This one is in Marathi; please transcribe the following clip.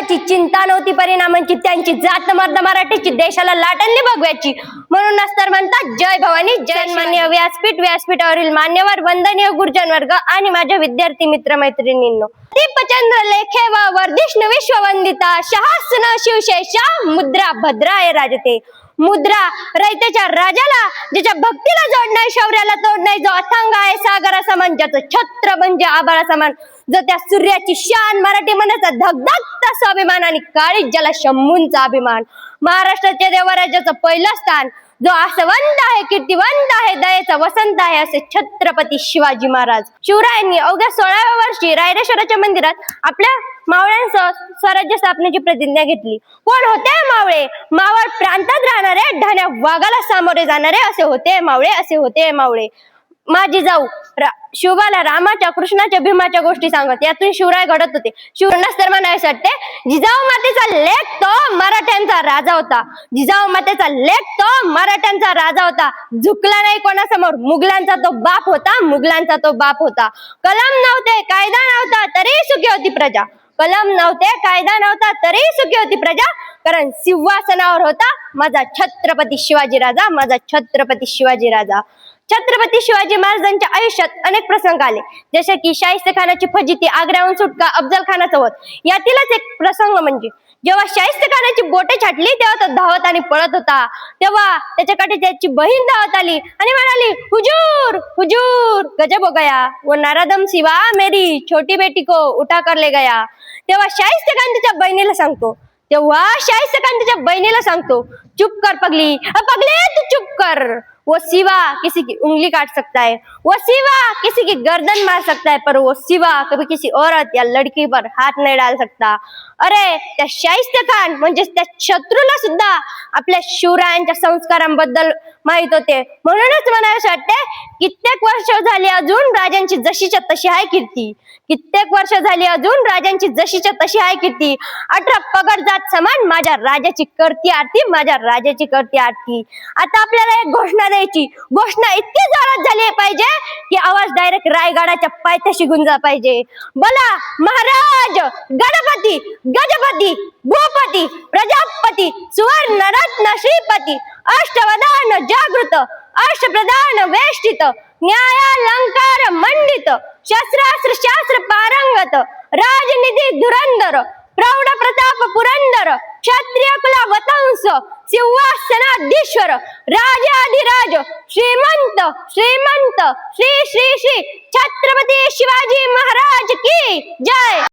कुणाची चिंता नव्हती परिणामांची, त्यांची जात मर्द मराठीची, देशाला लाटणली भगव्याची. म्हणूनच तर म्हणतात जय भवानी जय. मान्य व्यासपीठ, व्यासपीठावरील मान्यवर, वंदनीय गुरुजन वर्ग आणि माझ्या विद्यार्थी मित्र मैत्रिणींनो, दीपचंद्र लेखे व वर्धिष्णू विश्ववंदिता शहासन शिवशेषा मुद्रा भद्राय राजते. मुद्रा रयतेच्या राजाला, ज्याच्या भक्तीला जोड नाही, शौर्याला तोड नाही, जो अथांग आहे सागरा समान, ज्याचं छत्र म्हणजे आभाळा समान, जो त्या सूर्याची शान, मराठी मनाचा धगधगता स्वाभिमान आणि काळीज ज्याला शंभूंचा अभिमान. महाराष्ट्राच्या देवराज्याचं पहिलं स्थान, जो आसवंत आहे, कीर्तिवंत आहे, दयेचा वसंत आहे, असे छत्रपती शिवाजी महाराज. शिवरायांनी अवघ्या 16व्या वर्षी रायरेश्वराच्या मंदिरात आपल्या मावळ्यांसह स्वराज्य स्थापनेची प्रतिज्ञा घेतली. कोण होते मावळे? मावळ प्रांतात राहणारे, ढाण्या वाघाला सामोरे जाणारे असे होते मावळे, असे होते मावळे. माझी जाऊ शिवबाला रामाच्या, कृष्णाच्या, भीमाच्या गोष्टी सांगत यातून शिवराय घडत होते. शिवराज तर म्हणायला वाटते, जिजाऊ मातेचा लेक तो मराठ्यांचा राजा होता. जिजाऊ मातेचा लेक तो मराठ्यांचा राजा होता. झुकला नाही कोणासमोर, मुघलांचा तो बाप होता, मुघलांचा तो बाप होता. कलम नव्हते, कायदा नव्हता, तरी सुखी होती प्रजा. कलम नव्हते, कायदा नव्हता, तरी सुखी होती प्रजा, कारण सिंहासनावर होता माझा छत्रपती शिवाजी राजा, माझा छत्रपती शिवाजी राजा. छत्रपती शिवाजी महाराजांच्या आयुष्यात अनेक प्रसंग आले, जसे की शाहिस्ते खानाची फजिती, आग्र्याहून सुटका, अफजल खानाचा वध. यातीलच एक प्रसंग म्हणजे जेव्हा शाहिस्ते खानाची बोटे छाटली, तेव्हा तो धावत आणि पळत होता. तेव्हा त्याच्याकडे त्याची बहीण धावत आली आणि म्हणाली, हुजूर हुजूर गजब हो गया, वो नरादम सिवा मेरी छोटी बेटी को उठा कर ले गया. तेव्हा शाहिस्ते खान त्याच्या बहिणीला सांगतो, चुप कर पगली, पगले तू चुप कर. वो सिवा किसी की उंगली काट सकता है, वो सिवा किसी की गर्दन मार सकता है, पर वो सिवा कभी किसी औरत या लड़की पर हाथ नहीं डाल सकता. अरे त्या शाहिस्ते खान म्हणजे त्या शत्रूला सुद्धा आपल्या शिवरायांच्या संस्कारांबद्दल माहित होते. म्हणूनच म्हणायला वाटते, कित्येक वर्ष झाली अजून राजांची जशीच्या तशी आहे कीर्ती. कित्येक वर्ष झाली अजून राजांची जशीच्या तशी आहे कीर्ती. 18 पगड जात समान माझ्या राजाची करती आरती, माझ्या राजाची करती आरती. आता आपल्याला एक घोषणा द्यायची. घोषणा इतकी जोरात झाली पाहिजे की आवाज डायरेक्ट रायगडाच्या पायथ्याशी गुंजला पाहिजे. बोला महाराज गणपती गजपती भूपती प्रजापती सुवर्णरत्न श्रीपती अष्टवधान जागृत अष्टप्रधान वेष्टित न्यायालंकार मंडित शस्त्रास्त्र शास्त्र पारंगत राजनिधी धुरंधर प्रौढ प्रताप पुरंदर क्षत्रिय कुला वतंस सिंहासनाधीश्वर राजाधिराज श्रीमंत श्रीमंत श्री श्री श्री छत्रपती शिवाजी महाराज की जय.